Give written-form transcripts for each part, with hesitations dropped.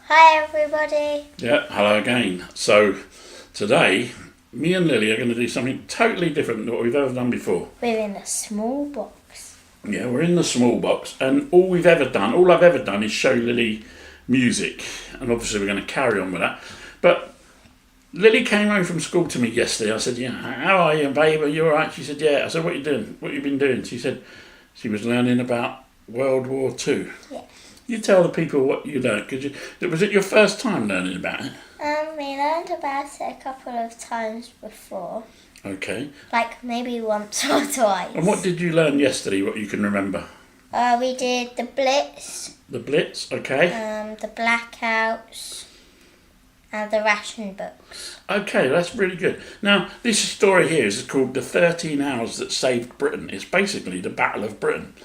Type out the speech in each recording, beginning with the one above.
Hi everybody. Yeah, hello again. So today, me and Lily are going to do something totally different than what we've ever done before. We're in the small box. Yeah, we're in the small box, and all I've ever done is show Lily music, and obviously we're going to carry on with that. But Lily came home from school to me yesterday. I said, "Yeah, how are you, babe? Are you all right?" She said, "Yeah." I said, "What are you doing? What have you been doing?" She said she was learning about World War II. Yeah. You tell the people what you learned. Was it your first time learning about it? We learned about it a couple of times before. Okay. Like maybe once or twice. And what did you learn yesterday, what you can remember? We did the Blitz. The Blitz, okay. The Blackouts. And the ration books. Okay, that's really good. Now, this story here is called The 13 Hours That Saved Britain. It's basically the Battle of Britain.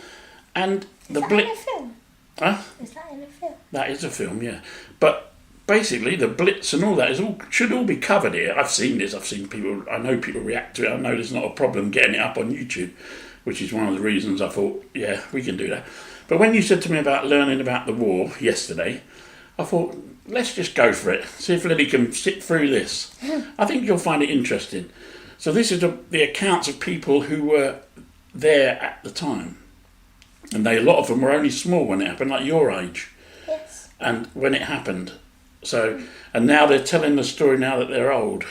And the Blitz. Is that in a film? Huh? Is that in a film? That is a film, yeah. But basically, the Blitz and all that should all be covered here. I've seen this. I know people react to it. I know there's not a problem getting it up on YouTube, which is one of the reasons I thought, yeah, we can do that. But when you said to me about learning about the war yesterday, I thought, let's just go for it. See if Lily can sit through this. I think you'll find it interesting. So this is the accounts of people who were there at the time. And a lot of them were only small when it happened, like your age. Yes. And when it happened. So, and now they're telling the story now that they're old.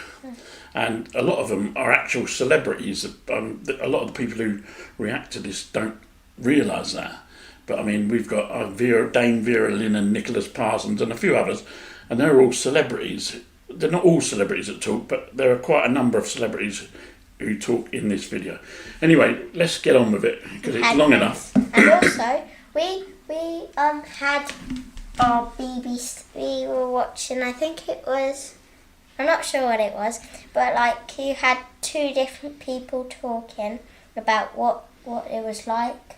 And a lot of them are actual celebrities. A lot of the people who react to this don't realise that. But I mean, we've got Dame Vera Lynn and Nicholas Parsons and a few others, and they're all celebrities. They're not all celebrities that talk, but there are quite a number of celebrities who talk in this video. Anyway, let's get on with it because it's long enough. And also, we had our BBC. We were watching. I think it was. I'm not sure what it was, but like you had two different people talking about what it was like.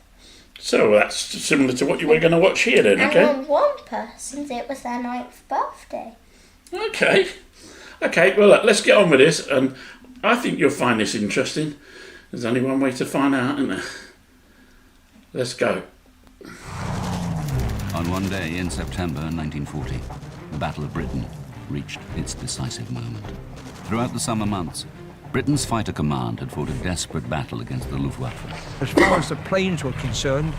So that's similar to what you were going to watch here then, okay? And one person's, it was their 9th birthday. Okay, well, look, let's get on with this, and I think you'll find this interesting. There's only one way to find out, isn't there? Let's go. On one day in September 1940, the Battle of Britain reached its decisive moment. Throughout the summer months, Britain's fighter command had fought a desperate battle against the Luftwaffe. As far as the planes were concerned,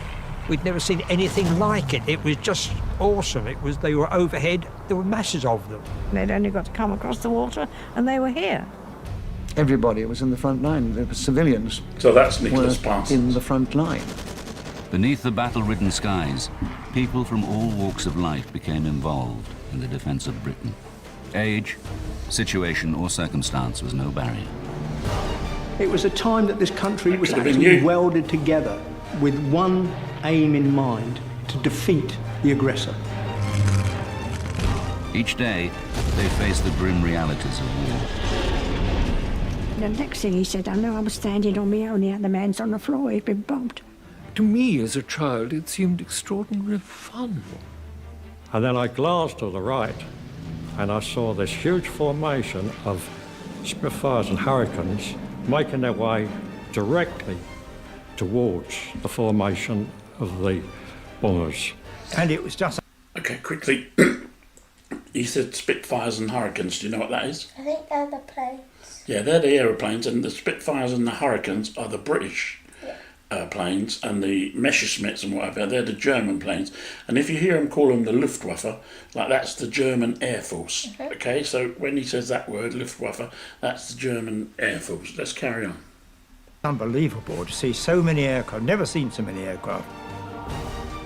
we'd never seen anything like it. It was just awesome. They were overhead, there were masses of them. They'd only got to come across the water and they were here. Everybody was in the front line. There were civilians. So that's Nicholas Parsons. In the front line. Beneath the battle-ridden skies, people from all walks of life became involved in the defense of Britain. Age, situation or circumstance was no barrier. It was a time that this country was actually welded together with one aim in mind, to defeat the aggressor. Each day, they faced the grim realities of war. The next thing he said, I know I was standing on my own, the other man's on the floor, he'd been bombed. To me, as a child, it seemed extraordinarily fun. And then I glanced to the right, and I saw this huge formation of Spitfires and Hurricanes making their way directly towards the formation of the bombers. And it was just... Okay, quickly. You said Spitfires and Hurricanes. Do you know what that is? I think they're the planes. Yeah, they're the aeroplanes, and the Spitfires and the Hurricanes are the British planes, and the Messerschmitts and whatever, they're the German planes. And if you hear him call them the Luftwaffe, like that's the German Air Force. Mm-hmm. Okay, so when he says that word, Luftwaffe, that's the German Air Force. Let's carry on. Unbelievable to see so many aircraft. Never seen so many aircraft.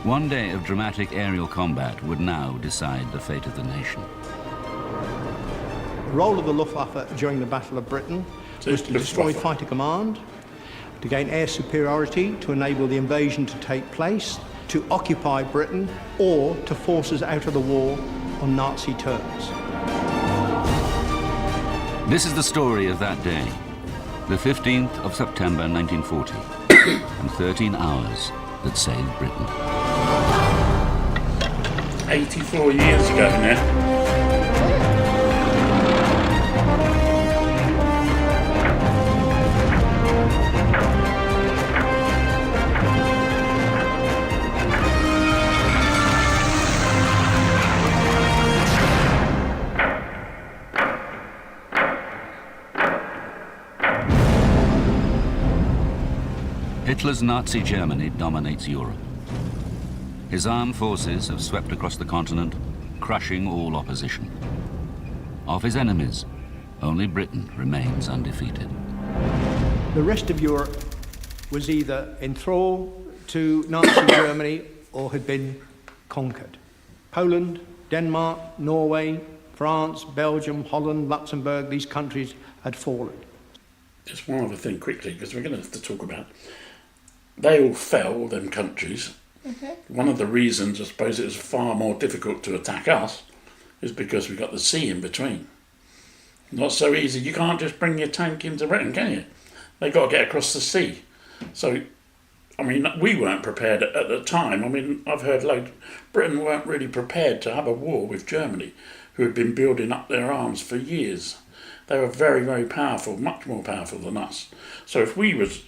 One day of dramatic aerial combat would now decide the fate of the nation. The role of the Luftwaffe during the Battle of Britain was to destroy fighter command, to gain air superiority to enable the invasion to take place, to occupy Britain, or to force us out of the war on Nazi terms. This is the story of that day, the 15th of September 1940, and 13 hours that saved Britain. 84 years ago now. Hitler's Nazi Germany dominates Europe. His armed forces have swept across the continent, crushing all opposition. Of his enemies, only Britain remains undefeated. The rest of Europe was either enthralled to Nazi Germany or had been conquered. Poland, Denmark, Norway, France, Belgium, Holland, Luxembourg, these countries had fallen. Just one other thing quickly, because we're going to have to talk about. They all fell, them countries. One of the reasons, I suppose, it was far more difficult to attack us is because we got the sea in between. Not so easy. You can't just bring your tank into Britain, can you? They got to get across the sea. So, I mean, we weren't prepared at the time. I mean, I've heard Britain weren't really prepared to have a war with Germany, who had been building up their arms for years. They were very, very powerful, much more powerful than us. So if we was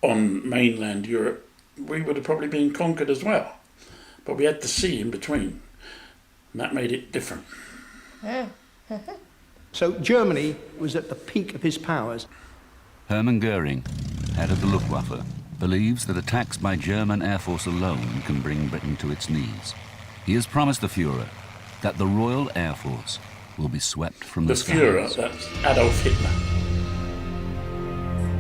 on mainland Europe, we would have probably been conquered as well. But we had the sea in between, and that made it different. So Germany was at the peak of his powers. Hermann Goering, head of the Luftwaffe, believes that attacks by German Air Force alone can bring Britain to its knees. He has promised the Führer that the Royal Air Force will be swept from the skies. Führer, that's Adolf Hitler.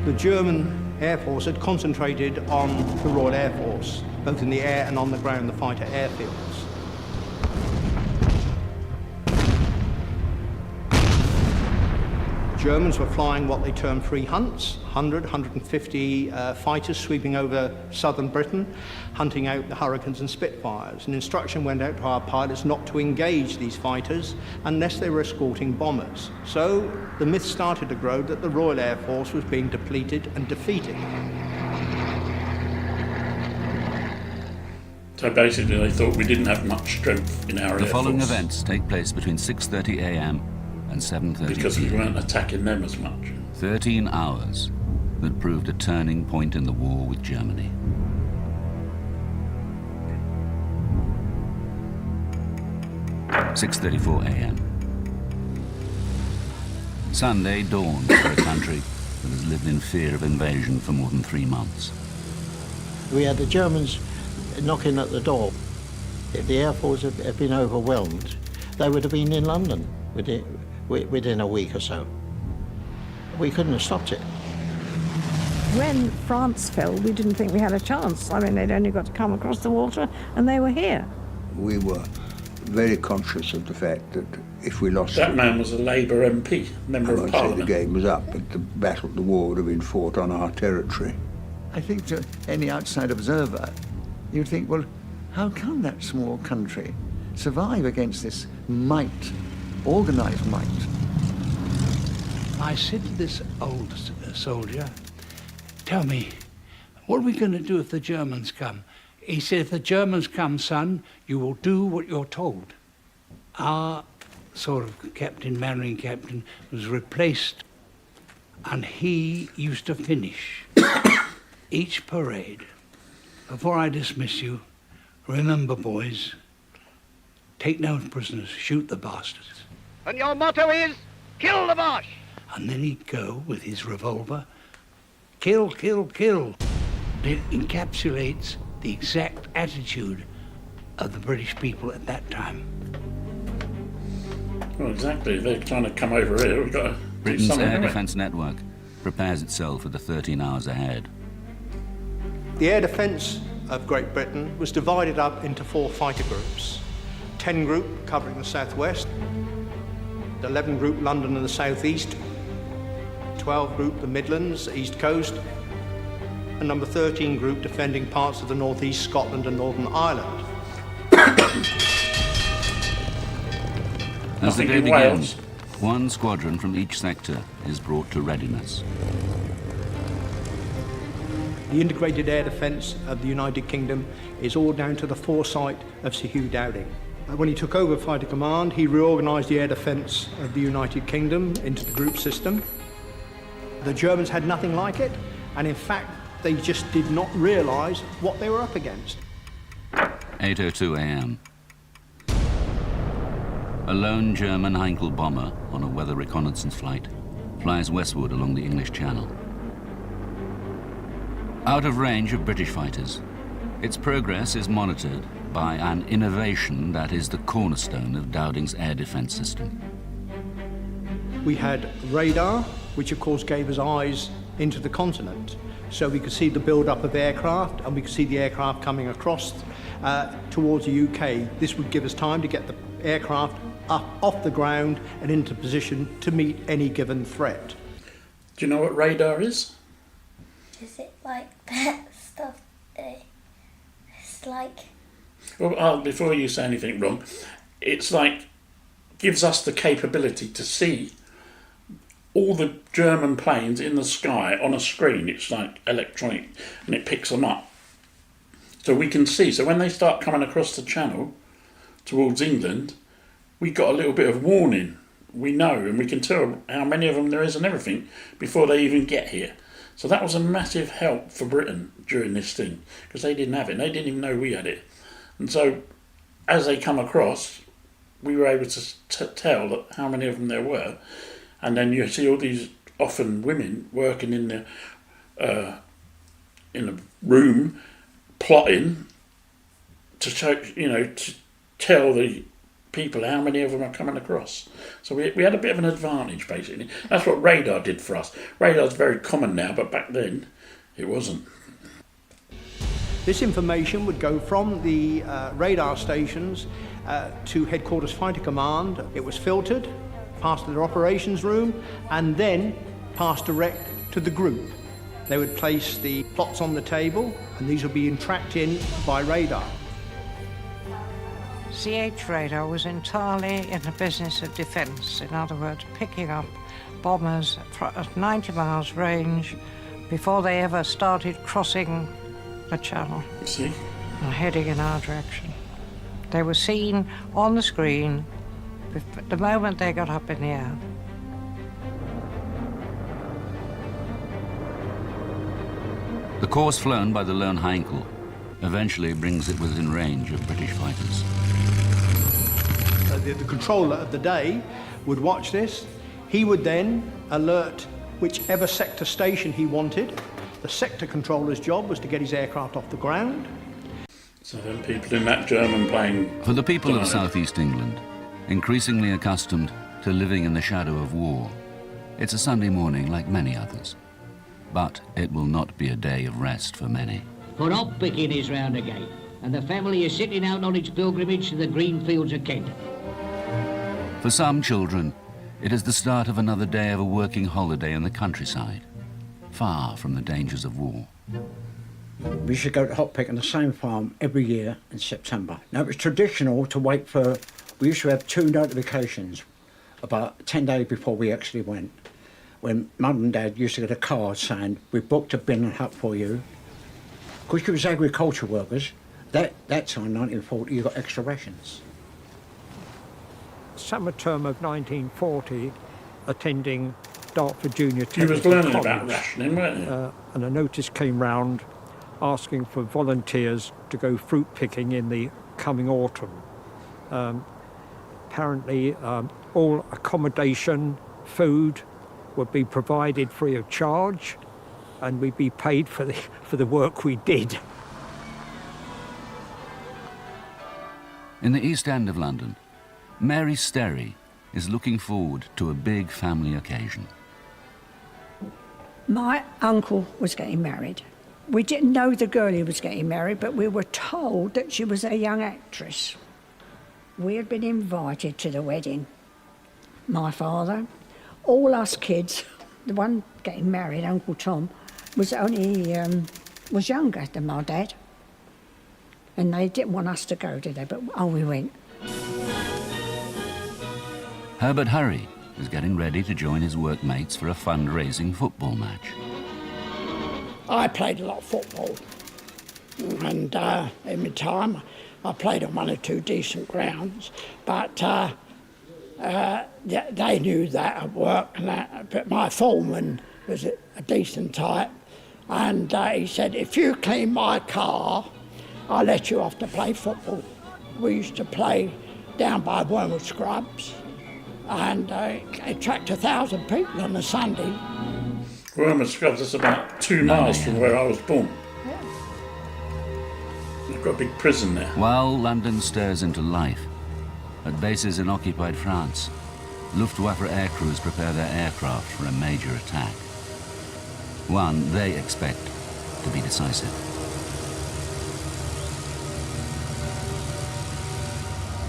The German Air Force had concentrated on the Royal Air Force, both in the air and on the ground, the fighter airfields. Germans were flying what they termed free hunts, 100, 150 fighters sweeping over southern Britain, hunting out the Hurricanes and Spitfires. An instruction went out to our pilots not to engage these fighters unless they were escorting bombers. So the myth started to grow that the Royal Air Force was being depleted and defeated. So basically they thought we didn't have much strength in our Air Force. The following events take place between 6:30 a.m. and 7:30 because we weren't attacking them as much. 13 hours that proved a turning point in the war with Germany. (6:34 a.m.) Sunday dawns for a country that has lived in fear of invasion for more than 3 months. We had the Germans knocking at the door. If the Air Force had been overwhelmed, they would have been in London within a week or so. We couldn't have stopped it. When France fell, we didn't think we had a chance. I mean, they'd only got to come across the water and they were here. We were very conscious of the fact that if we lost... That man was a Labour MP, Member of Parliament. I won't say the game was up, but the war would have been fought on our territory. I think to any outside observer, you'd think, well, how can that small country survive against this might, organised might? I said to this old soldier, tell me, what are we going to do if the Germans come? He said, if the Germans come, son, you will do what you're told. Our sort of captain, marine captain, was replaced, and he used to finish each parade. Before I dismiss you, remember, boys, take no prisoners, shoot the bastards. And your motto is, kill the Boche! And then he'd go with his revolver, kill, kill, kill. It encapsulates the exact attitude of the British people at that time. Well, exactly. They're trying to come over here. We've got to Britain's air defence network prepares itself for the 13 hours ahead. The air defence of Great Britain was divided up into 4 fighter groups. 10 group covering the southwest, 11 group London and the southeast, 12 group the Midlands, the east coast, and number 13 group defending parts of the northeast, Scotland and Northern Ireland. As the day begins, one squadron from each sector is brought to readiness. The integrated air defence of the United Kingdom is all down to the foresight of Sir Hugh Dowding. When he took over Fighter Command, he reorganised the air defence of the United Kingdom into the group system. The Germans had nothing like it, and in fact, they just did not realise what they were up against. 8:02 a.m. A lone German Heinkel bomber on a weather reconnaissance flight flies westward along the English Channel. Out of range of British fighters, its progress is monitored by an innovation that is the cornerstone of Dowding's air defence system. We had radar, which of course gave us eyes into the continent. So we could see the build-up of aircraft, and we could see the aircraft coming across towards the UK. This would give us time to get the aircraft up off the ground and into position to meet any given threat. Do you know what radar is? Is it like that stuff? It's like... Well, before you say anything wrong, it's like, gives us the capability to see all the German planes in the sky on a screen. It's like electronic, and it picks them up. So we can see. So when they start coming across the channel towards England, we got a little bit of warning. We know, and we can tell how many of them there is and everything before they even get here. So that was a massive help for Britain during this thing, because they didn't have it. They didn't even know we had it. And so as they come across, we were able to tell that how many of them there were. And then you see all these often women working in the room, plotting to show, to tell the people how many of them are coming across. So we had a bit of an advantage, basically. That's what radar did for us. Radar's very common now, but back then it wasn't. This information would go from the radar stations to Headquarters Fighter Command. It was filtered, passed to their operations room, and then passed direct to the group. They would place the plots on the table, and these would be tracked in by radar. CH radar was entirely in the business of defence, in other words, picking up bombers at 90 miles range before they ever started crossing the channel and heading in our direction. They were seen on the screen the moment they got up in the air. The course flown by the lone Heinkel eventually brings it within range of British fighters. The controller of the day would watch this. He would then alert whichever sector station he wanted. The sector controller's job was to get his aircraft off the ground. So then people in that German plane... For the people of southeast England, increasingly accustomed to living in the shadow of war, it's a Sunday morning like many others. But it will not be a day of rest for many. For hop picking is round again, and the family is setting out on its pilgrimage to the green fields of Kent. For some children, it is the start of another day of a working holiday in the countryside, far from the dangers of war. We used to go to hop pick on the same farm every year in September. Now it was traditional to wait for, we used to have 2 notifications about 10 days before we actually went. When Mum and Dad used to get a card saying, we booked a bin and hut for you. Because you was agriculture workers, that time, 1940, you got extra rations. Summer term of 1940, attending Dartford Junior Technical You was learning College, about rationing, weren't you? and a notice came round asking for volunteers to go fruit picking in the coming autumn. Apparently, all accommodation, food would be provided free of charge, and we'd be paid for the work we did. In the East End of London, Mary Sterry is looking forward to a big family occasion. My uncle was getting married. We didn't know the girl he was getting married, but we were told that she was a young actress. We had been invited to the wedding. My father, all us kids, the one getting married, Uncle Tom, was was younger than my dad. And they didn't want us to go, did they? But, we went. Herbert Hurry is getting ready to join his workmates for a fundraising football match. I played a lot of football, and in my time I played on 1 or 2 decent grounds, but they knew that at work, and that, but my foreman was a decent type, and he said, if you clean my car, I'll let you off to play football. We used to play down by Wormwood Scrubs, and it attracted 1,000 people on a Sunday. Wormer Scrubs, that's about 2 miles from where I was born. They've got a big prison there. While London stirs into life, at bases in occupied France, Luftwaffe aircrews prepare their aircraft for a major attack. One they expect to be decisive.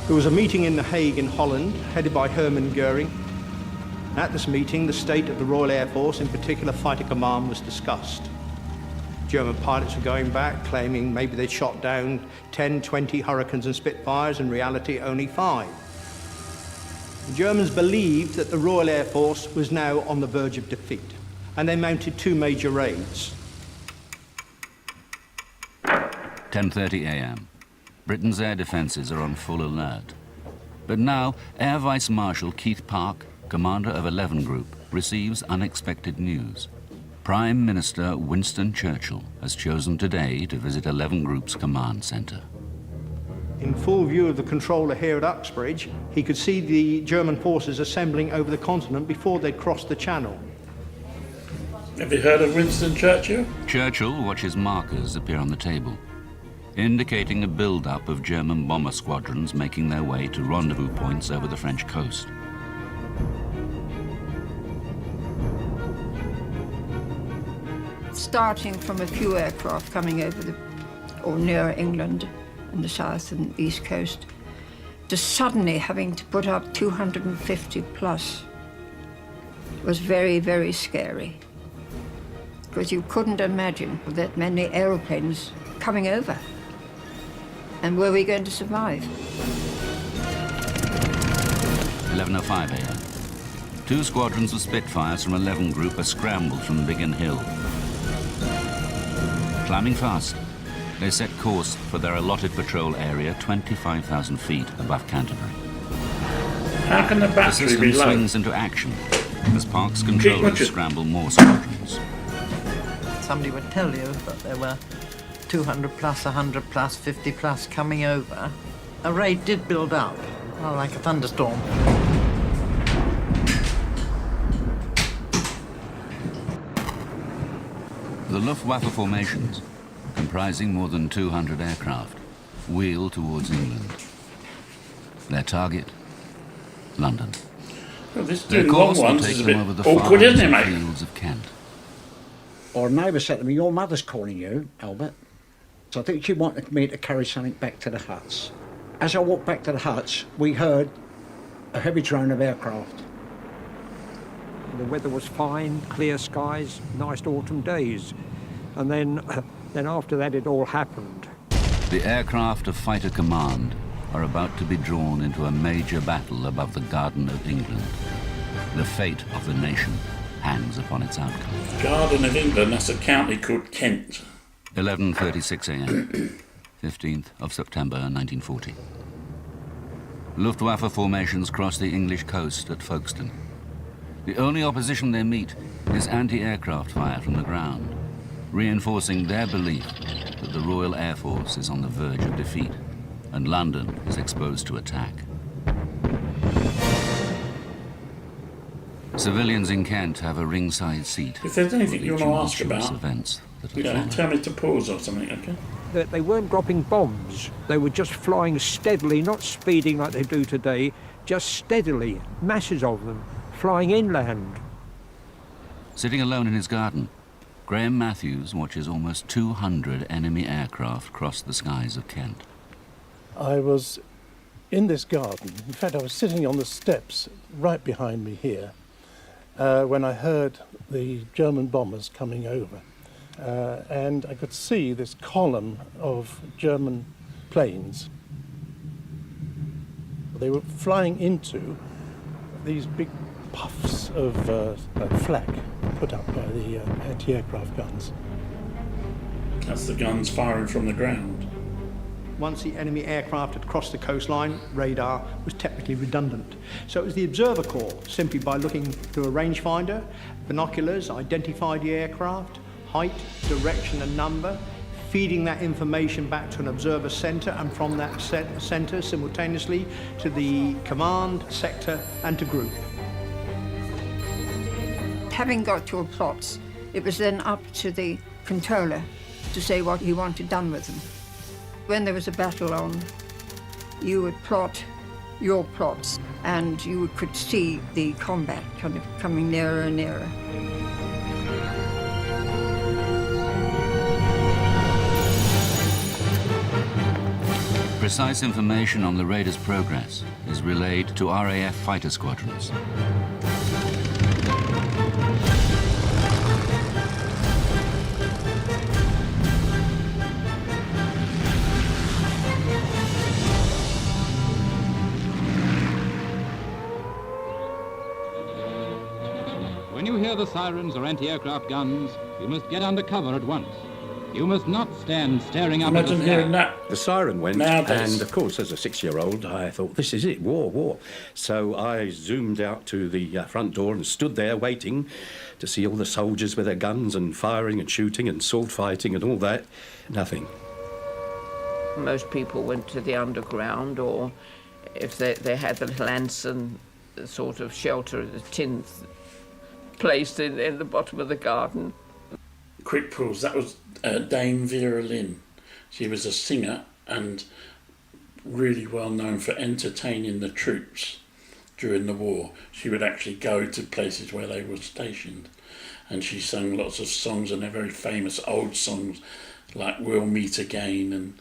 There was a meeting in The Hague in Holland, headed by Hermann Goering. At this meeting, the state of the Royal Air Force, in particular Fighter Command, was discussed. German pilots were going back, claiming maybe they'd shot down 10, 20 Hurricanes and Spitfires, in reality only 5. The Germans believed that the Royal Air Force was now on the verge of defeat, and they mounted 2 major raids. 10:30 a.m. Britain's air defences are on full alert. But now, Air Vice Marshal Keith Park, commander of 11 Group, receives unexpected news. Prime Minister Winston Churchill has chosen today to visit 11 Group's command centre. In full view of the controller here at Uxbridge, he could see the German forces assembling over the continent before they'd crossed the Channel. Have you heard of Winston Churchill? Churchill watches markers appear on the table, indicating a build-up of German bomber squadrons making their way to rendezvous points over the French coast. Starting from a few aircraft coming over or near England and the south and east coast, to suddenly having to put up 250 plus was very, very scary. Because you couldn't imagine that many aeroplanes coming over. And were we going to survive? 11:05 a.m. 2 squadrons of Spitfires from 11 Group are scrambled from Biggin Hill. Climbing fast, they set course for their allotted patrol area 25,000 feet above Canterbury. How can the The battery system be low? swings into action as Park's controllers scramble more squadrons. Somebody would tell you that there were 200 plus, 100 plus, 50 plus coming over. A raid did build up, like a thunderstorm. The Luftwaffe formations, comprising more than 200 aircraft, wheel towards England. Their target, London. Well, this Their doing long course will ones take is a them bit over the awkward, farms isn't it, and mate? fields of Kent. Our neighbour said to me, your mother's calling you, Albert. So I think she wanted me to carry something back to the huts. As I walked back to the huts, we heard a heavy drone of aircraft. The weather was fine, clear skies, nice autumn days. And then after that it all happened. The aircraft of Fighter Command are about to be drawn into a major battle above the Garden of England. The fate of the nation hangs upon its outcome. Garden of England, that's a county called Kent. 11:36 a.m., 15th of September 1940. Luftwaffe formations cross the English coast at Folkestone. The only opposition they meet is anti-aircraft fire from the ground, reinforcing their belief that the Royal Air Force is on the verge of defeat and London is exposed to attack. Civilians in Kent have a ringside seat. If there's anything you want to ask tumultuous about, events that you have know, followed. tell me to pause or something, okay? That they weren't dropping bombs. They were just flying steadily, not speeding like they do today, just steadily, masses of them, flying inland. Sitting alone in his garden, Graham Matthews watches almost 200 enemy aircraft cross the skies of Kent. I was in this garden. In fact, I was sitting on the steps right behind me here when I heard the German bombers coming over. And I could see this column of German planes. They were flying into these big puffs of flak put up by the anti-aircraft guns. That's the guns firing from the ground. Once the enemy aircraft had crossed the coastline, radar was technically redundant. So it was the observer corps, simply by looking through a rangefinder, binoculars, identified the aircraft, height, direction and number, feeding that information back to an observer centre and from that centre simultaneously to the command, sector and to group. Having got your plots, It was then up to the controller to say what he wanted done with them. When there was a battle on, you would plot your plots, and you could see the combat kind of coming nearer and nearer. Precise information on the raiders' progress is relayed to RAF fighter squadrons. When you hear the sirens or anti-aircraft guns, you must get under cover at once. You must not stand staring up Imagine at the hearing sky. that. The siren went, Nowadays. and of course, as a 6-year-old, I thought, this is it, war, war. So I zoomed out to the front door and stood there waiting to see all the soldiers with their guns and firing and shooting and sword fighting and all that. Nothing. Most people went to the underground, or if they had the little Anson sort of shelter, the tin placed in the bottom of the garden. Quick pause. That was Dame Vera Lynn. She was a singer and really well known for entertaining the troops during the war. She would actually go to places where they were stationed, and she sang lots of songs, and they're very famous old songs like We'll Meet Again and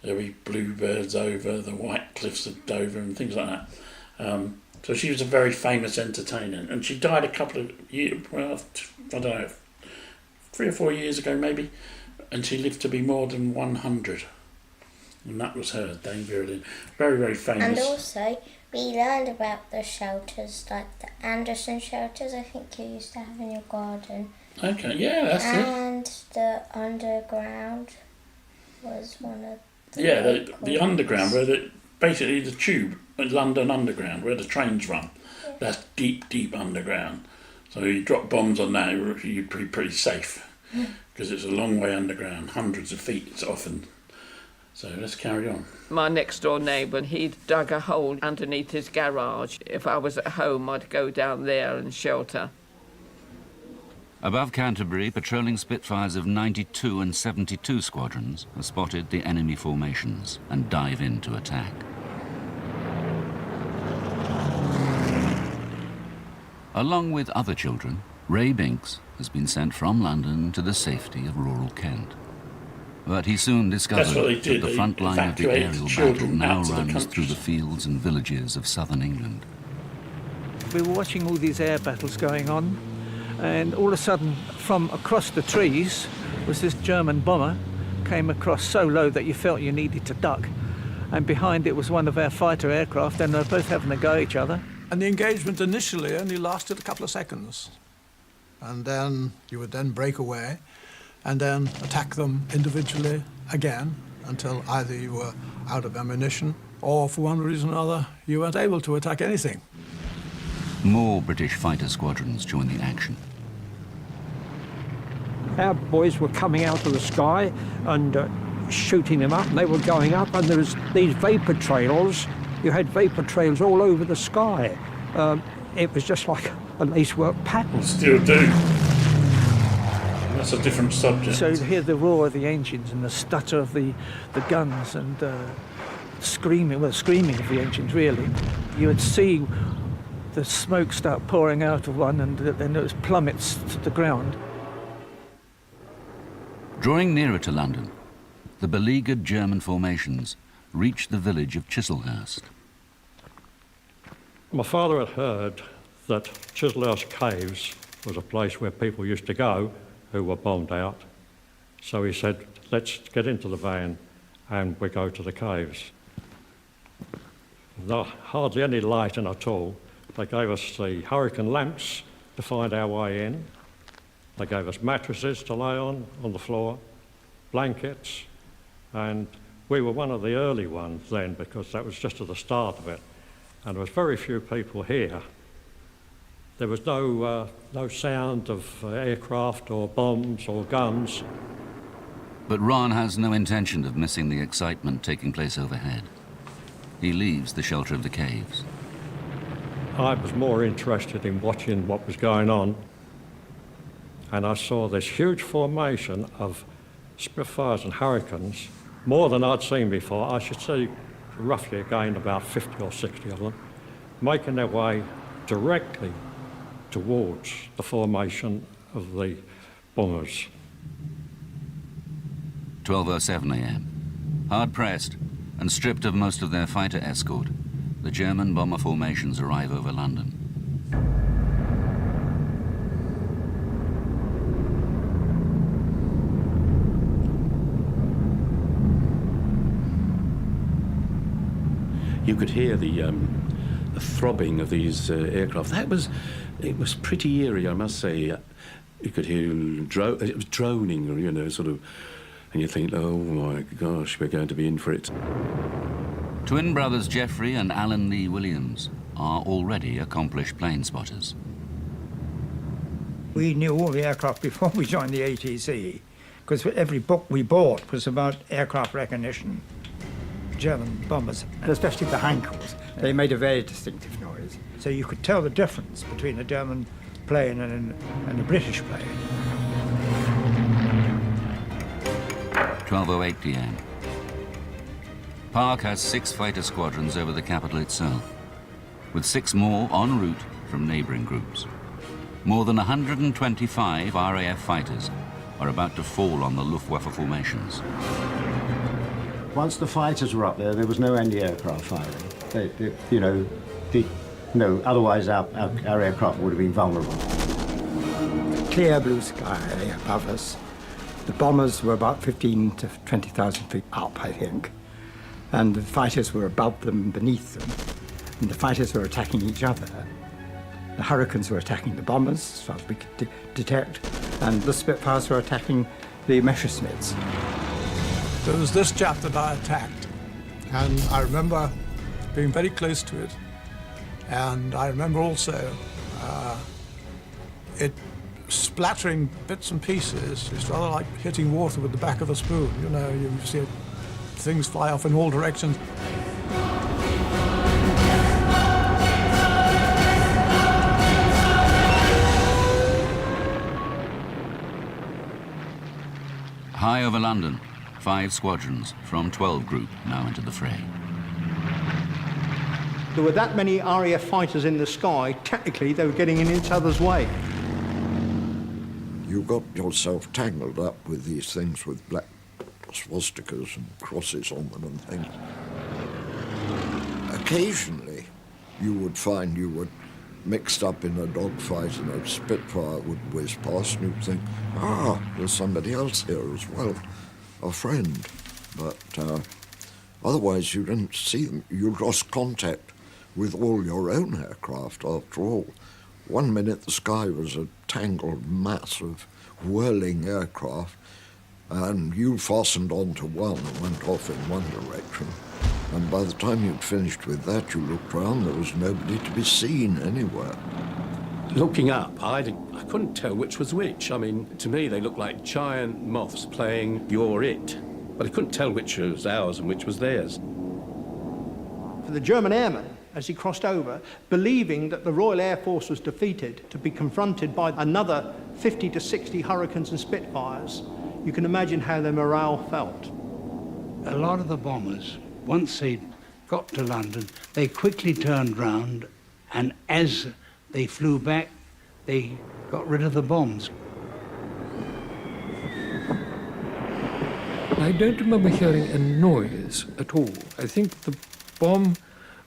There'll Be Bluebirds Over the White Cliffs of Dover and things like that. So she was a very famous entertainer, and she died a couple of years, well, I don't know, 3 or 4 years ago maybe, and she lived to be more than 100. And that was her, Dame Vera Lynn. Very, very famous. And also, we learned about the shelters, like the Anderson shelters, I think you used to have in your garden. Okay, yeah, that's it. And the underground was one of the... Yeah, the underground, where basically the tube, London Underground, where the trains run. Yeah. That's deep, deep underground. So you drop bombs on that, you'd be pretty safe, because it's a long way underground, hundreds of feet it's often. So let's carry on. My next door neighbour, he'd dug a hole underneath his garage. If I was at home, I'd go down there and shelter. Above Canterbury, patrolling Spitfires of 92 and 72 squadrons have spotted the enemy formations and dive in to attack. Along with other children, Ray Binks has been sent from London to the safety of rural Kent. But he soon discovered that the front line of the aerial battle now runs through the fields and villages of southern England. We were watching all these air battles going on, and all of a sudden, from across the trees, was this German bomber, came across so low that you felt you needed to duck. And behind it was one of our fighter aircraft, and they were both having a go at each other. And the engagement initially only lasted a couple of seconds. And then you would then break away and then attack them individually again until either you were out of ammunition or for one reason or another you weren't able to attack anything. More British fighter squadrons joined the action. Our boys were coming out of the sky and shooting them up, and they were going up, and there was these vapour trails. You had vapour trails all over the sky. It was just like a lacework pattern. Still do. That's a different subject. So to hear the roar of the engines and the stutter of the guns and screaming of the engines, really. You would see the smoke start pouring out of one, and then it was plummets to the ground. Drawing nearer to London, the beleaguered German formations reached the village of Chislehurst. My father had heard that Chislehurst Caves was a place where people used to go who were bombed out. So he said, let's get into the van and we go to the caves. Not hardly any lighting at all. They gave us the hurricane lamps to find our way in. They gave us mattresses to lay on the floor, blankets, and we were one of the early ones then because that was just at the start of it. And there was very few people here. There was no sound of aircraft or bombs or guns. But Ron has no intention of missing the excitement taking place overhead. He leaves the shelter of the caves. I was more interested in watching what was going on. and I saw this huge formation of Spitfires and Hurricanes, more than I'd seen before. I should say roughly again about 50 or 60 of them, making their way directly towards the formation of the bombers. 12:07 a.m. Hard pressed and stripped of most of their fighter escort, the German bomber formations arrive over London. You could hear the throbbing of these aircraft. It was pretty eerie, I must say. You could hear it was droning, you know, sort of, and you think, oh my gosh, we're going to be in for it. Twin brothers Geoffrey and Alan Lee Williams are already accomplished plane spotters. We knew all the aircraft before we joined the ATC, because every book we bought was about aircraft recognition. German bombers, and especially the Heinkels, they made a very distinctive noise. So you could tell the difference between a German plane and a British plane. 12:08 p.m. Park has 6 fighter squadrons over the capital itself, with 6 more en route from neighbouring groups. More than 125 RAF fighters are about to fall on the Luftwaffe formations. Once the fighters were up there, there was no anti-aircraft firing. Otherwise our aircraft would have been vulnerable. Clear blue sky above us. The bombers were about 15 to 20,000 feet up, I think. And the fighters were above them and beneath them. And the fighters were attacking each other. The Hurricanes were attacking the bombers, as far as we could detect. And the Spitfires were attacking the Messerschmitts. There was this chap that I attacked, and I remember being very close to it. And I remember also it splattering bits and pieces. It's rather like hitting water with the back of a spoon. You know, you see things fly off in all directions. High over London, 5 squadrons from 12 Group now into the fray. There were that many RAF fighters in the sky, technically they were getting in each other's way. You got yourself tangled up with these things with black swastikas and crosses on them and things. Occasionally, you would find you were mixed up in a dogfight and a Spitfire would whiz past and you'd think, there's somebody else here as well, a friend. But otherwise you didn't see them. You lost contact with all your own aircraft after all. 1 minute the sky was a tangled mass of whirling aircraft and you fastened onto one and went off in one direction. And by the time you'd finished with that, you looked round, there was nobody to be seen anywhere. Looking up, I couldn't tell which was which. I mean, to me, they looked like giant moths playing You're It. But I couldn't tell which was ours and which was theirs. For the German airman, as he crossed over, believing that the Royal Air Force was defeated, to be confronted by another 50 to 60 Hurricanes and Spitfires, you can imagine how their morale felt. A lot of the bombers, once they got to London, they quickly turned round, and as they flew back, they got rid of the bombs. I don't remember hearing a noise at all. I think the bomb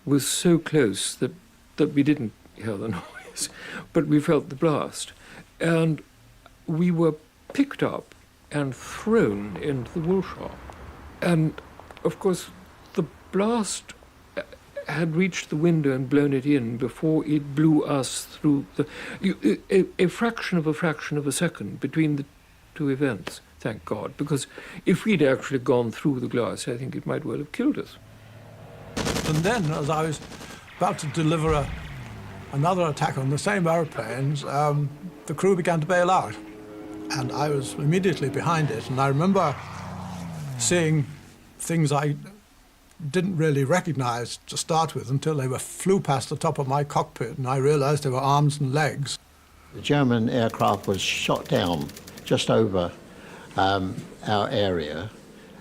was so close that we didn't hear the noise, but we felt the blast. And we were picked up and thrown into the wool shop. And, of course, the blast had reached the window and blown it in before it blew us through a fraction of a second between the two events, thank God, because if we'd actually gone through the glass, I think it might well have killed us. And then, as I was about to deliver another attack on the same airplanes, the crew began to bail out. And I was immediately behind it. And I remember seeing things I didn't really recognize to start with until they flew past the top of my cockpit and I realized they were arms and legs. The German aircraft was shot down just over our area,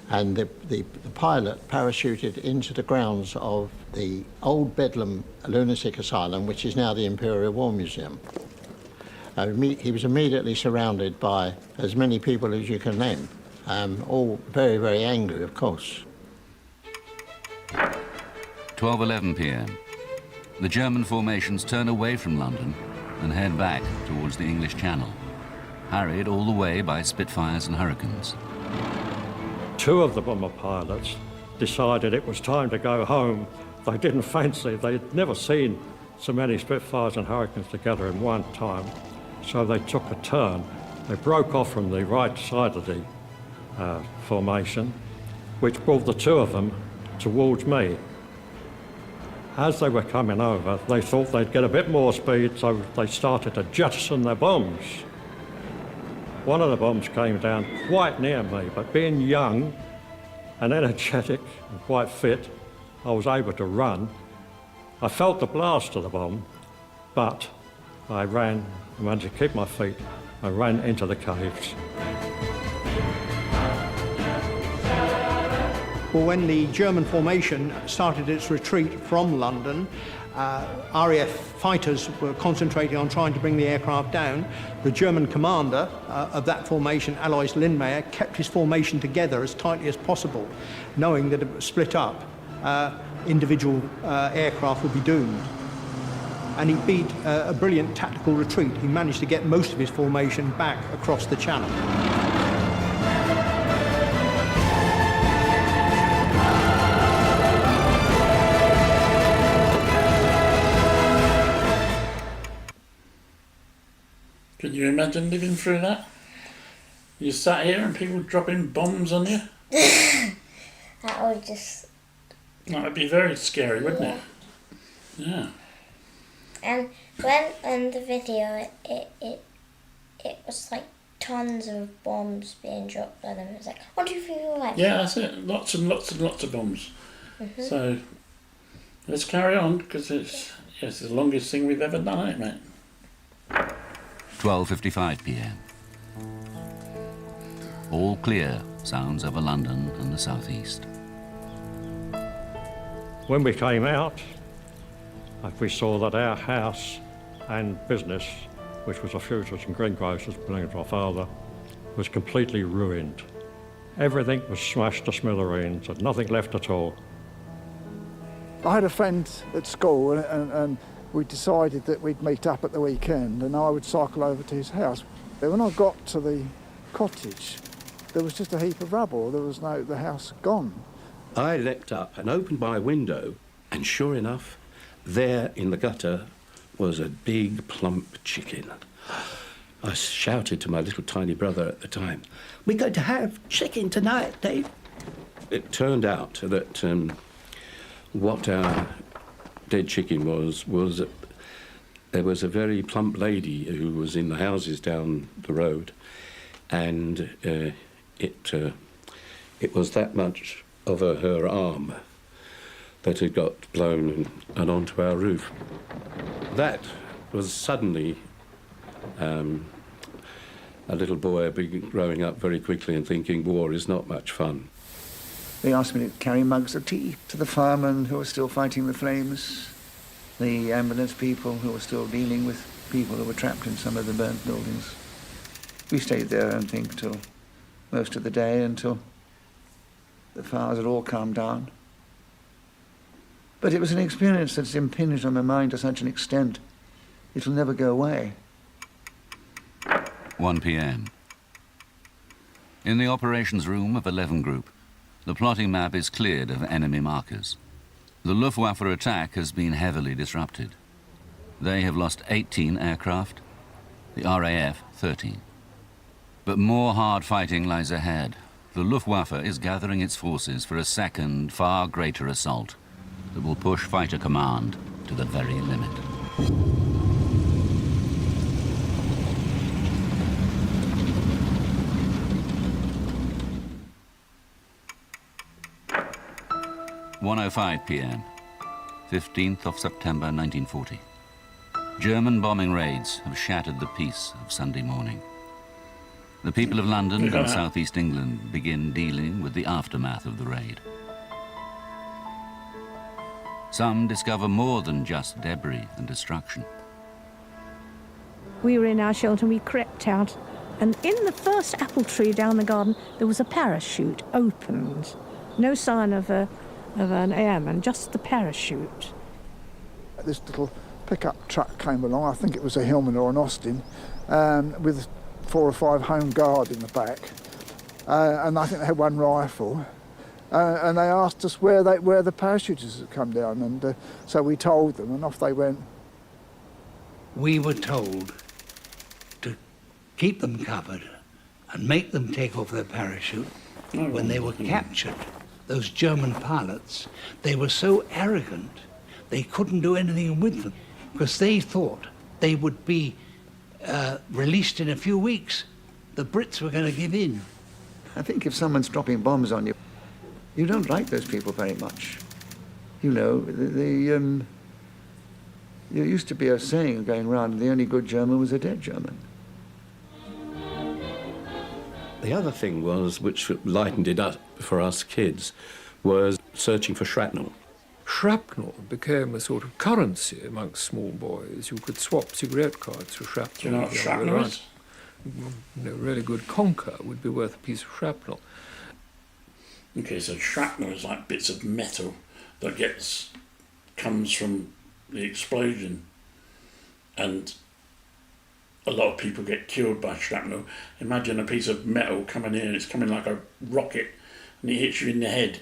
and the pilot parachuted into the grounds of the old Bedlam lunatic asylum, which is now the Imperial War Museum. He was immediately surrounded by as many people as you can name, all very, very angry, of course. 12:11 p.m. The German formations turn away from London and head back towards the English Channel, harried all the way by Spitfires and Hurricanes. Two of the bomber pilots decided it was time to go home. They didn't fancy, they'd never seen so many Spitfires and Hurricanes together in one time, so they took a turn. They broke off from the right side of the formation, which brought the two of them towards me. As they were coming over, they thought they'd get a bit more speed, so they started to jettison their bombs. One of the bombs came down quite near me, but being young and energetic and quite fit, I was able to run. I felt the blast of the bomb, but I ran, I managed to keep my feet. I ran into the caves. Well, when the German formation started its retreat from London, RAF fighters were concentrating on trying to bring the aircraft down. The German commander of that formation, Alois Lindmayr, kept his formation together as tightly as possible, knowing that if it was split up, individual aircraft would be doomed. And he beat a brilliant tactical retreat. He managed to get most of his formation back across the channel. Can you imagine living through that? You sat here and people dropping bombs on you? That would just... That would be very scary, wouldn't it? Yeah. And when in the video, it was like tons of bombs being dropped by them. It was like 1, 2, 3, 4, 5. Yeah, that's it. Lots and lots and lots of bombs. Mm-hmm. So let's carry on, because it's the longest thing we've ever done, isn't it, mate? 12:55 p.m. All clear sounds over London and the southeast. When we came out, we saw that our house and business, which was a fruiterer's and greengrocer's belonging to my father, was completely ruined. Everything was smashed to smithereens and nothing left at all. I had a friend at school and we decided that we'd meet up at the weekend and I would cycle over to his house. But when I got to the cottage, there was just a heap of rubble. There was the house gone. I leapt up and opened my window, and sure enough, there in the gutter was a big plump chicken. I shouted to my little tiny brother at the time, "We're going to have chicken tonight, Dave." It turned out that what our dead chicken was there was a very plump lady who was in the houses down the road, and it was that much of her arm that had got blown and onto our roof. That was suddenly a little boy growing up very quickly and thinking war is not much fun. They asked me to carry mugs of tea to the firemen who were still fighting the flames, the ambulance people who were still dealing with people who were trapped in some of the burnt buildings. We stayed there, I think, till most of the day, until the fires had all calmed down. But it was an experience that's impinged on my mind to such an extent, it'll never go away. 1 p.m. In the operations room of 11 Group, the plotting map is cleared of enemy markers. The Luftwaffe attack has been heavily disrupted. They have lost 18 aircraft, the RAF 13. But more hard fighting lies ahead. The Luftwaffe is gathering its forces for a second, far greater assault that will push Fighter Command to the very limit. (1:05 p.m., 15th of September 1940. German bombing raids have shattered the peace of Sunday morning. The people of London and southeast England begin dealing with the aftermath of the raid. Some discover more than just debris and destruction. We were in our shelter and we crept out, and in the first apple tree down the garden there was a parachute opened. No sign of an airman, just the parachute. This little pickup truck came along, I think it was a Hillman or an Austin, with 4 or 5 Home Guard in the back, and I think they had 1 rifle, and they asked us where the parachutists had come down, and so we told them, and off they went. We were told to keep them covered and make them take off their parachute. When they were captured, those German pilots, they were so arrogant they couldn't do anything with them because they thought they would be released in a few weeks. The Brits were going to give in. I think if someone's dropping bombs on you, you don't like those people very much. You know, there used to be a saying going round, the only good German was a dead German. The other thing was, which lightened it up for us kids, was searching for shrapnel. Shrapnel became a sort of currency amongst small boys. You could swap cigarette cards for shrapnel. Do you know what shrapnel is? A really good conker would be worth a piece of shrapnel. Okay, so shrapnel is like bits of metal that comes from the explosion, and a lot of people get killed by shrapnel. Imagine a piece of metal coming in, it's coming like a rocket, and it hits you in the head.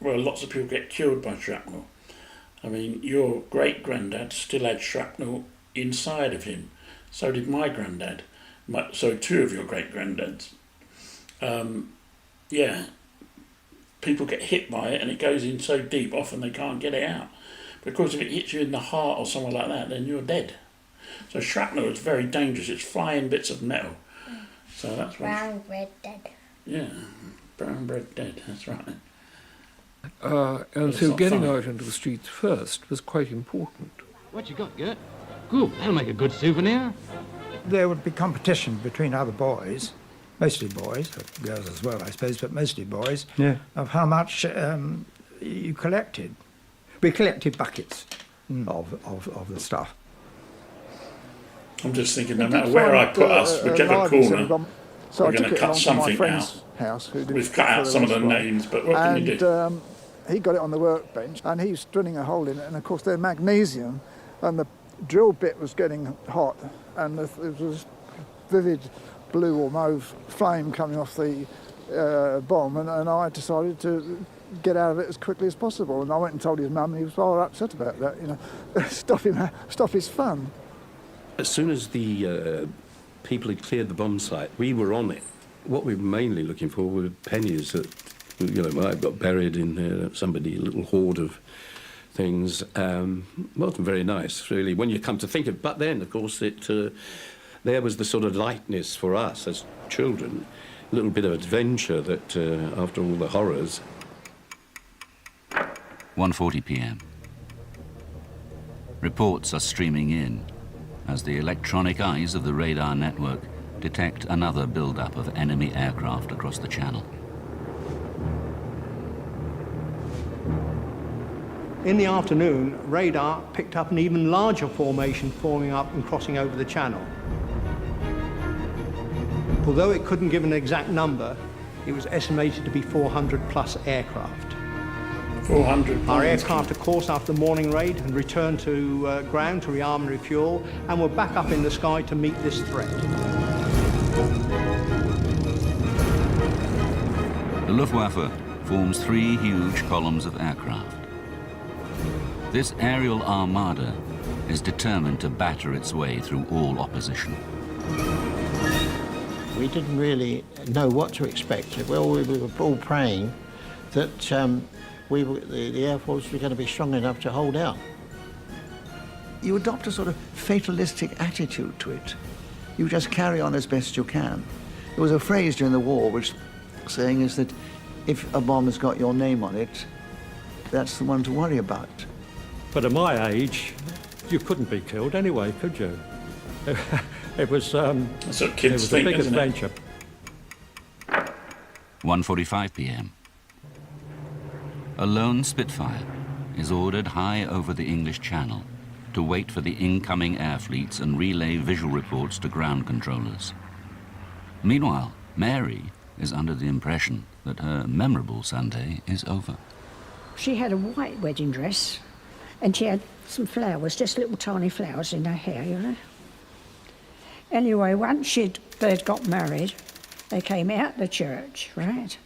Well, lots of people get killed by shrapnel. I mean, your great-granddad still had shrapnel inside of him. So did my granddad. So 2 of your great-granddads. Yeah, people get hit by it and it goes in so deep, often they can't get it out. Because if it hits you in the heart or somewhere like that, then you're dead. So shrapnel is very dangerous. It's flying bits of metal. So that's brown bread dead. Yeah, brown bread dead, that's right. And so getting out into the streets first was quite important. What you got, Gert? Good, that'll make a good souvenir. There would be competition between other boys, mostly boys, girls as well, I suppose, but mostly boys, of how much you collected. We collected buckets of the stuff. I'm just thinking, no matter where I put us, whichever corner, we're going to cut something out. We've cut out some of the names, but what can you do? He got it on the workbench, and he was drilling a hole in it, and of course they're magnesium, and the drill bit was getting hot, and there was vivid blue or mauve flame coming off the bomb, and I decided to get out of it as quickly as possible, and I went and told his mum, and he was rather upset about that, you know, stop his fun. As soon as the people had cleared the bomb site, we were on it. What we were mainly looking for were pennies that, you know, might have got buried in a little hoard of things. Wasn't very nice, really, when you come to think of it. But then, of course, there was the sort of lightness for us as children, a little bit of adventure that, after all the horrors. 1:40 p.m. Reports are streaming in as the electronic eyes of the radar network detect another build-up of enemy aircraft across the channel. In the afternoon, radar picked up an even larger formation forming up and crossing over the channel. Although it couldn't give an exact number, it was estimated to be 400 plus aircraft. 400. Our aircraft, of course, after the morning raid, had returned to ground to rearm and refuel, and were back up in the sky to meet this threat. The Luftwaffe forms 3 huge columns of aircraft. This aerial armada is determined to batter its way through all opposition. We didn't really know what to expect. Well, we were all praying that the Air Force was going to be strong enough to hold out. You adopt a sort of fatalistic attitude to it. You just carry on as best you can. There was a phrase during the war which saying is that if a bomb has got your name on it, that's the one to worry about. But at my age, you couldn't be killed anyway, could you? It was, That's what kids it was think, a big isn't it? adventure. 1:45 p.m. A lone Spitfire is ordered high over the English Channel to wait for the incoming air fleets and relay visual reports to ground controllers. Meanwhile, Mary is under the impression that her memorable Sunday is over. She had a white wedding dress and she had some flowers, just little tiny flowers in her hair, you know. Anyway, once they'd got married, they came out the church, right?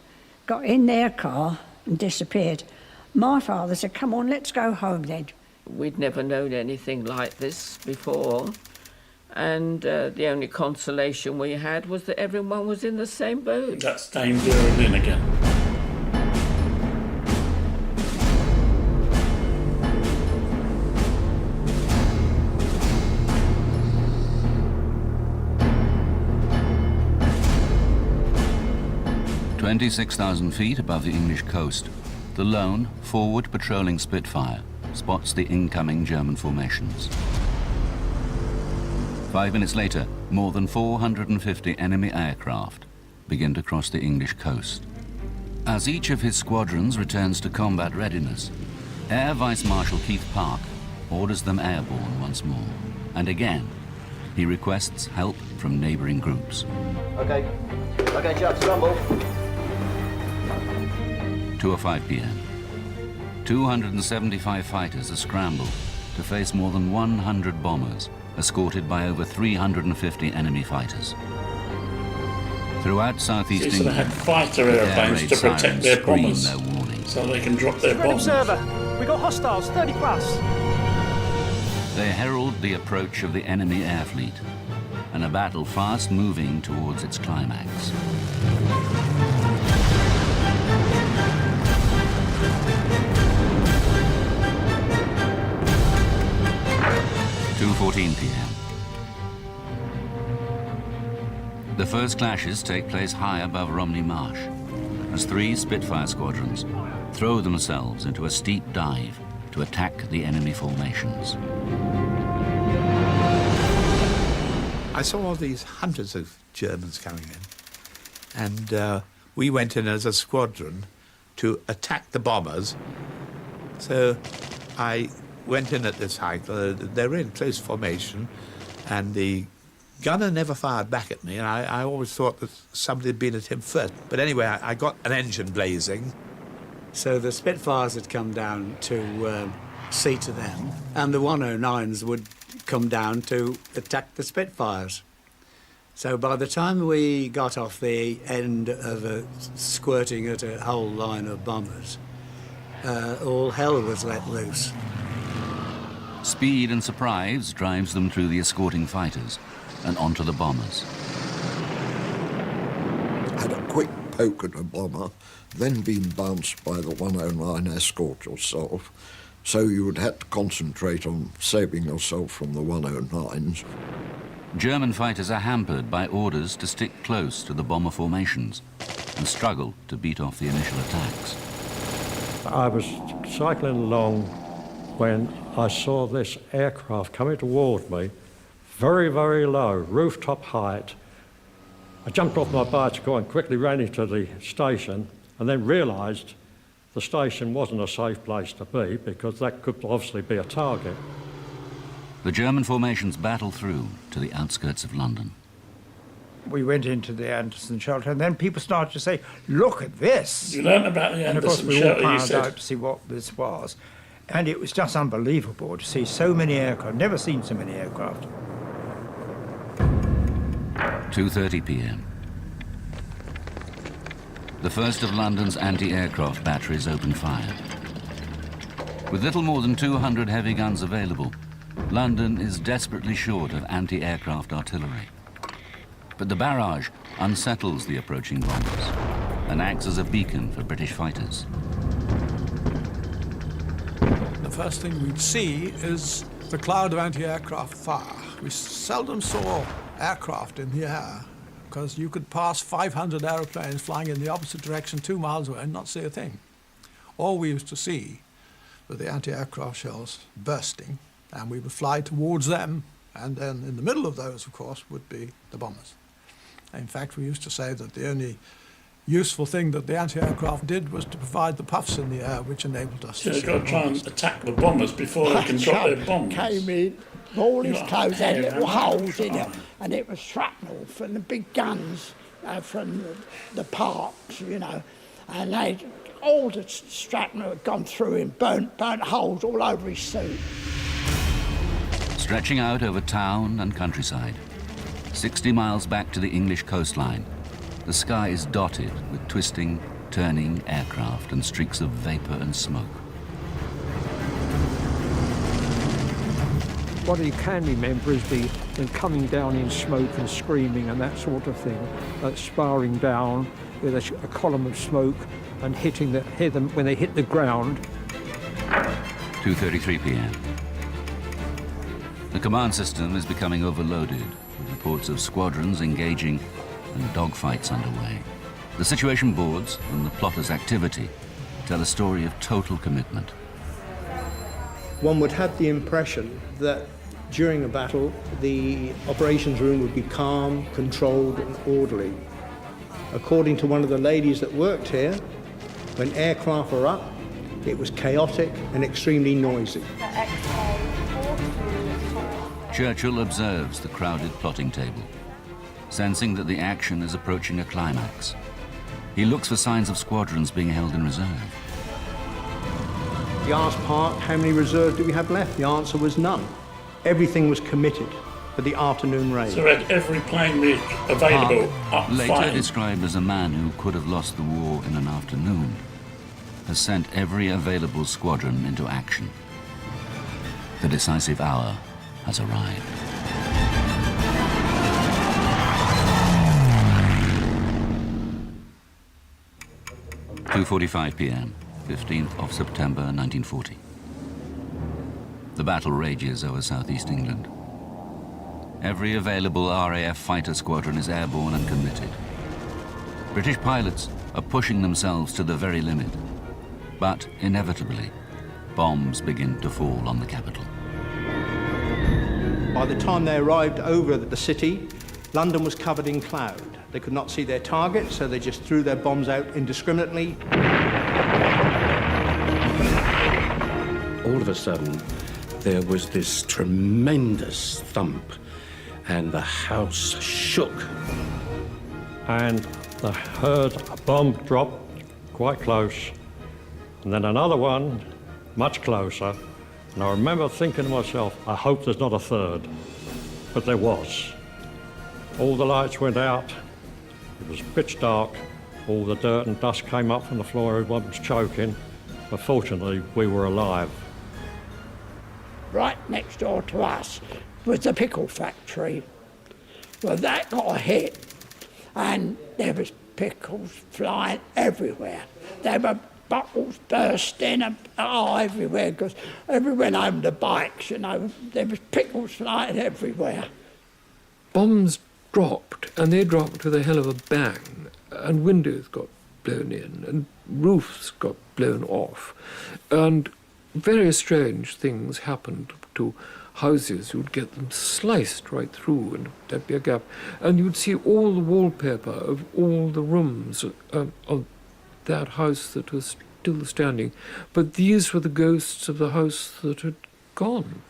Got in their car and disappeared. My father said, come on, let's go home then. We'd never known anything like this before, and the only consolation we had was that everyone was in the same boat. That's Dame Vera Lynn again. "26,000 feet above the English coast, the lone, forward patrolling Spitfire spots the incoming German formations. 5 minutes later, more than 450 enemy aircraft begin to cross the English coast. As each of his squadrons returns to combat readiness, Air Vice Marshal Keith Park orders them airborne once more. And again, he requests help from neighboring groups. Okay, Chuck, scramble. 2:05 p.m. 275 fighters are scrambled to face more than 100 bombers, escorted by over 350 enemy fighters. Throughout southeast So they England, had fighter the air airplanes raid to protect sirens their scream bombers, their warning. so they can drop their Red bombs. Observer, we got hostiles, 30 plus. They herald the approach of the enemy air fleet, and a battle fast moving towards its climax. 2:14 p.m. The first clashes take place high above Romney Marsh, as 3 Spitfire squadrons throw themselves into a steep dive to attack the enemy formations. I saw all these hundreds of Germans coming in, and we went in as a squadron to attack the bombers. So I went in at this height. They were in close formation, and the gunner never fired back at me, and I always thought that somebody had been at him first. But anyway, I got an engine blazing. So the Spitfires had come down to see to them, and the 109s would come down to attack the Spitfires. So by the time we got off the end of squirting at a whole line of bombers, all hell was let loose. Speed and surprise drives them through the escorting fighters and onto the bombers. Had a quick poke at a bomber, then been bounced by the 109 escort yourself, so you would have to concentrate on saving yourself from the 109s. German fighters are hampered by orders to stick close to the bomber formations and struggle to beat off the initial attacks. I was cycling along when I saw this aircraft coming toward me, very, very low, rooftop height. I jumped off my bicycle and quickly ran into the station, and then realised the station wasn't a safe place to be, because that could obviously be a target. The German formations battle through to the outskirts of London. We went into the Anderson shelter, and then people started to say, look at this. You learned about the And of course Anderson we all shelter, you piled said. out to see what this was. And it was just unbelievable to see so many aircraft. Never seen so many aircraft. 2:30 p.m. The first of London's anti-aircraft batteries open fire. With little more than 200 heavy guns available, London is desperately short of anti-aircraft artillery. But the barrage unsettles the approaching bombers and acts as a beacon for British fighters. The first thing we'd see is the cloud of anti-aircraft fire. We seldom saw aircraft in the air, because you could pass 500 aeroplanes flying in the opposite direction 2 miles away and not see a thing. All we used to see were the anti-aircraft shells bursting and we would fly towards them, and then in the middle of those, of course, would be the bombers. In fact, we used to say that the only useful thing that the anti-aircraft did was to provide the puffs in the air, which enabled us So to they've got to try and attack the bombers before they can drop their bombs. Came in, all his clothes had yeah, little yeah. holes in it, and it was shrapnel from the big guns from the parks, you know, and all the shrapnel had gone through him, burnt holes all over his suit. Stretching out over town and countryside, 60 miles back to the English coastline, the sky is dotted with twisting, turning aircraft and streaks of vapor and smoke. What you can remember is them coming down in smoke and screaming and that sort of thing, spiraling down with a column of smoke and hit them when they hit the ground. 2:33 p.m. The command system is becoming overloaded, with reports of squadrons engaging and dogfights underway. The situation boards and the plotters' activity tell a story of total commitment. One would have the impression that during a battle, the operations room would be calm, controlled and orderly. According to one of the ladies that worked here, when aircraft were up, it was chaotic and extremely noisy. Churchill observes the crowded plotting table, sensing that the action is approaching a climax. He looks for signs of squadrons being held in reserve. He asked Park, how many reserves do we have left? The answer was none. Everything was committed for the afternoon raid. So had every plane available up Later fighting. described as a man who could have lost the war in an afternoon, has sent every available squadron into action. The decisive hour has arrived. (2:45 p.m., 15th of September 1940. The battle rages over southeast England. Every available RAF fighter squadron is airborne and committed. British pilots are pushing themselves to the very limit, but inevitably, bombs begin to fall on the capital. By the time they arrived over the city, London was covered in cloud. They could not see their target, so they just threw their bombs out indiscriminately. All of a sudden, there was this tremendous thump, and the house shook. And I heard a bomb drop quite close, and then another one much closer. And I remember thinking to myself, I hope there's not a third. But there was. All the lights went out. It was pitch dark. All the dirt and dust came up from the floor. Everyone was choking. But fortunately, we were alive. Right next door to us was the pickle factory. Well, that got a hit, and there was pickles flying everywhere. There were bottles bursting everywhere, because everyone owned the bikes, you know. There was pickles flying everywhere. Bombs dropped, and they dropped with a hell of a bang, and windows got blown in, and roofs got blown off, and very strange things happened to houses. You'd get them sliced right through, and there'd be a gap, and you'd see all the wallpaper of all the rooms of that house that was still standing. But these were the ghosts of the house that had gone.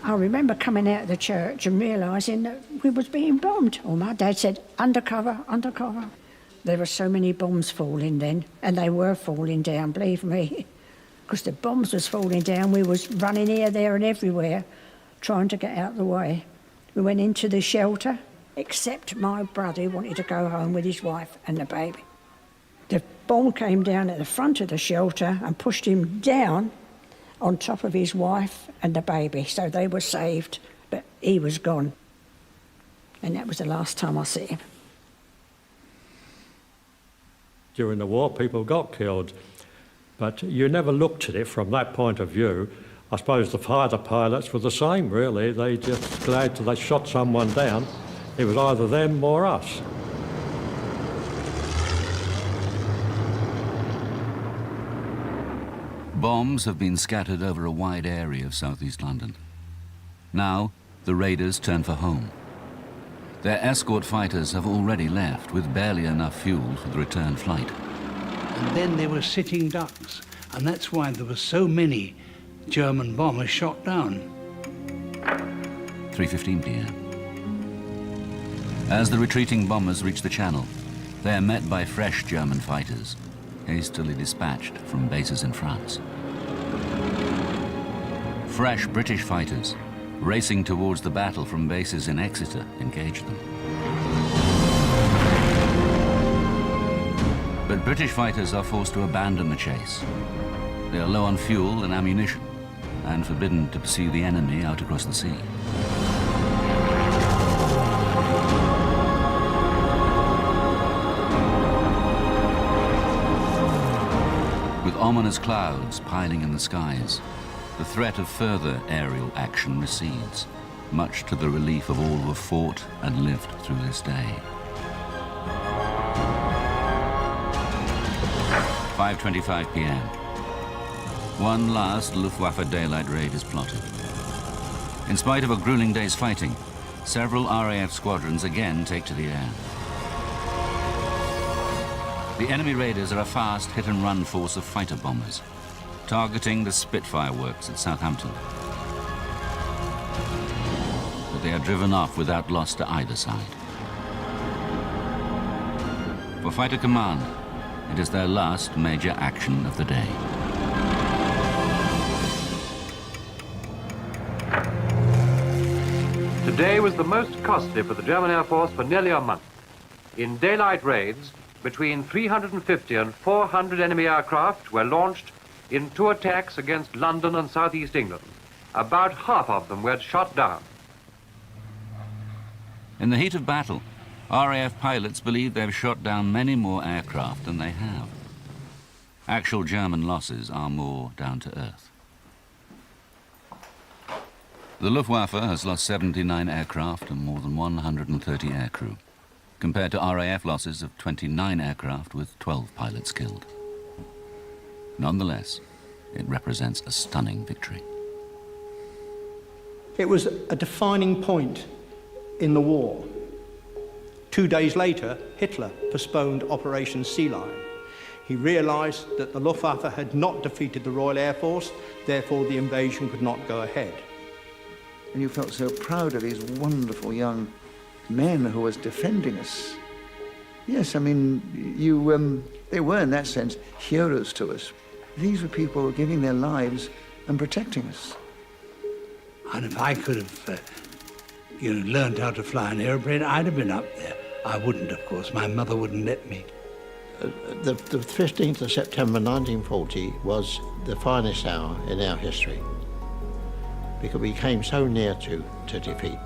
I remember coming out of the church and realising that we was being bombed. Or my dad said, undercover, undercover. There were so many bombs falling then, and they were falling down, believe me. Because the bombs was falling down, we was running here, there and everywhere, trying to get out of the way. We went into the shelter, except my brother wanted to go home with his wife and the baby. The bomb came down at the front of the shelter and pushed him down on top of his wife and the baby, so they were saved, but he was gone. And that was the last time I see him. During the war, people got killed, but you never looked at it from that point of view. I suppose the fighter pilots were the same, really. They just glad till they shot someone down. It was either them or us. Bombs have been scattered over a wide area of southeast London. Now, the raiders turn for home. Their escort fighters have already left with barely enough fuel for the return flight. And then there were sitting ducks, and that's why there were so many German bombers shot down. 3:15 p.m. As the retreating bombers reach the Channel, they are met by fresh German fighters, hastily dispatched from bases in France. Fresh British fighters, racing towards the battle from bases in Exeter, engage them. But British fighters are forced to abandon the chase. They are low on fuel and ammunition, and forbidden to pursue the enemy out across the sea. With ominous clouds piling in the skies, the threat of further aerial action recedes, much to the relief of all who have fought and lived through this day. 5:25 p.m. One last Luftwaffe daylight raid is plotted. In spite of a grueling day's fighting, several RAF squadrons again take to the air. The enemy raiders are a fast hit-and-run force of fighter bombers, targeting the Spitfire works at Southampton. But they are driven off without loss to either side. For Fighter Command, it is their last major action of the day. Today was the most costly for the German Air Force for nearly a month. In daylight raids, between 350 and 400 enemy aircraft were launched in 2 attacks against London and southeast England. About half of them were shot down. In the heat of battle, RAF pilots believe they've shot down many more aircraft than they have. Actual German losses are more down to earth. The Luftwaffe has lost 79 aircraft and more than 130 aircrew, compared to RAF losses of 29 aircraft with 12 pilots killed. Nonetheless, it represents a stunning victory. It was a defining point in the war. 2 days later, Hitler postponed Operation Sea Lion. He realized that the Luftwaffe had not defeated the Royal Air Force, therefore the invasion could not go ahead. And you felt so proud of these wonderful young men who was defending us. Yes, I mean, they were, in that sense, heroes to us. These were people who were giving their lives and protecting us. And if I could have, learned how to fly an airplane, I'd have been up there. I wouldn't, of course. My mother wouldn't let me. The 15th of September 1940 was the finest hour in our history, because we came so near to defeat.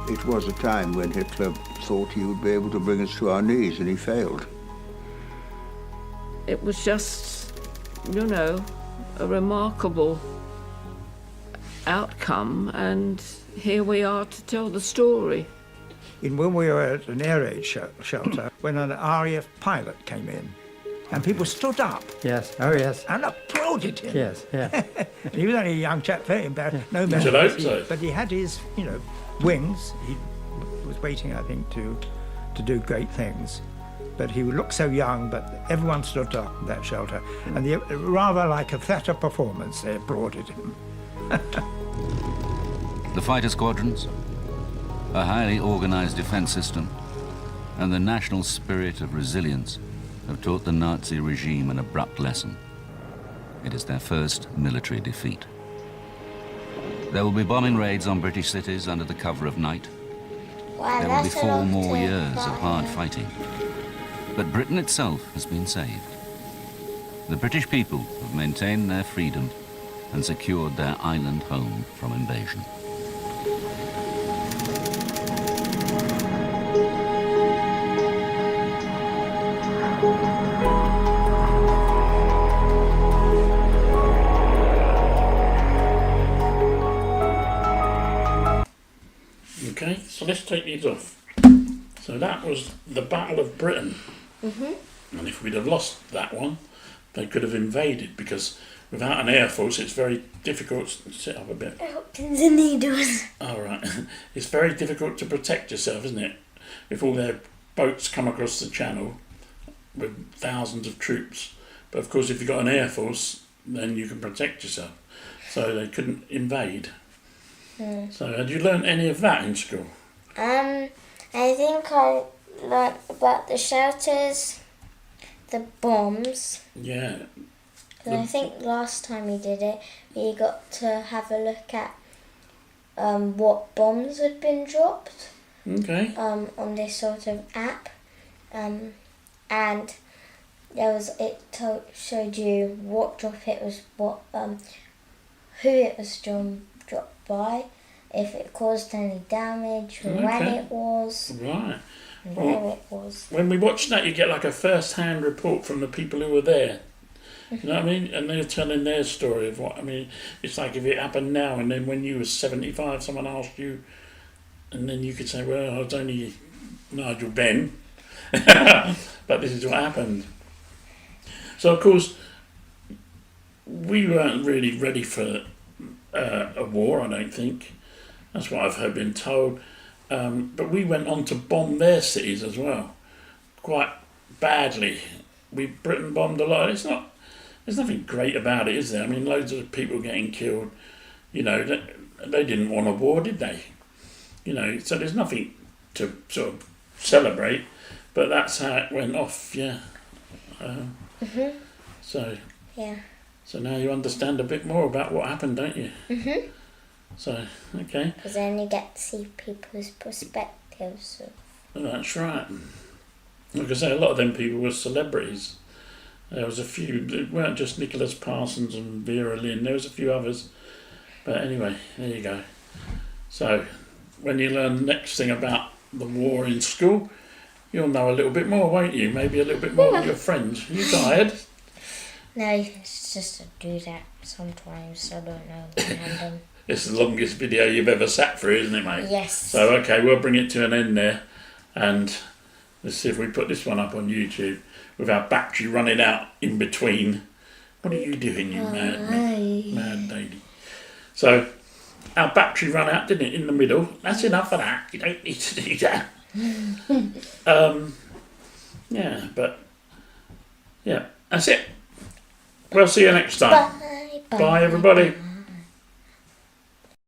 It was a time when Hitler thought he would be able to bring us to our knees, and he failed. It was just, a remarkable outcome, and here we are to tell the story. When we were at an air raid shelter, when an RAF pilot came in, and people stood up. Yes, oh yes. And applauded him. Yes, yeah. He was only a young chap, very embarrassed. No You should hope so. But he had his, wings. He was waiting, I think, to do great things. But he looked so young, but everyone stood up in that shelter. And rather like a theatre performance, they applauded him. The fighter squadrons, a highly organized defense system, and the national spirit of resilience have taught the Nazi regime an abrupt lesson. It is their first military defeat. There will be bombing raids on British cities under the cover of night. There will be 4 more years of hard fighting. But Britain itself has been saved. The British people have maintained their freedom and secured their island home from invasion. Okay, so let's take these off. So that was the Battle of Britain. Mm-hmm. And if we'd have lost that one, they could have invaded, because without an air force it's very difficult. Sit up a bit. The needles. All right. It's very difficult to protect yourself, isn't it? If all their boats come across the channel with thousands of troops. But of course, if you've got an air force, then you can protect yourself. So they couldn't invade. So had you learnt any of that in school? I think I learnt about the shelters, the bombs. Yeah. And I think last time we did it, we got to have a look at what bombs had been dropped. Okay. On this sort of app, and there was showed you what drop it was, what who it was dropped by, if it caused any damage, when it was, right, and where it was. When we watched that, you get like a first-hand report from the people who were there. You know what I mean? And they're telling their story of what I mean. It's like if it happened now, and then when you were 75, someone asked you. And then you could say, well, I was only Nigel Benn, but this is what happened. So, of course, we weren't really ready for a war, I don't think. That's what I've been told. But we went on to bomb their cities as well, quite badly. Britain bombed a lot. There's nothing great about it, is there? I mean, loads of people getting killed. You know, they didn't want a war, did they? You know, so there's nothing to sort of celebrate, but that's how it went off, yeah. So now you understand a bit more about what happened, don't you? So, okay. Because then you get to see people's perspectives. That's right. Like I say, a lot of them people were celebrities. There was a few, it weren't just Nicholas Parsons and Vera Lynn, there was a few others. But anyway, there you go. So, when you learn the next thing about the war in school, you'll know a little bit more, won't you? Maybe a little bit more with your friends. Are you tired? No, it's just to do that sometimes. I don't know. It's the longest video you've ever sat through, isn't it, mate? Yes. So, okay, we'll bring it to an end there. And let's see if we put this one up on YouTube with our battery running out in between. What are you doing, you mad lady? So, our battery ran out, didn't it, in the middle? That's enough of that. You don't need to do that. Yeah, that's it. We'll see you next time. Bye, Bye everybody.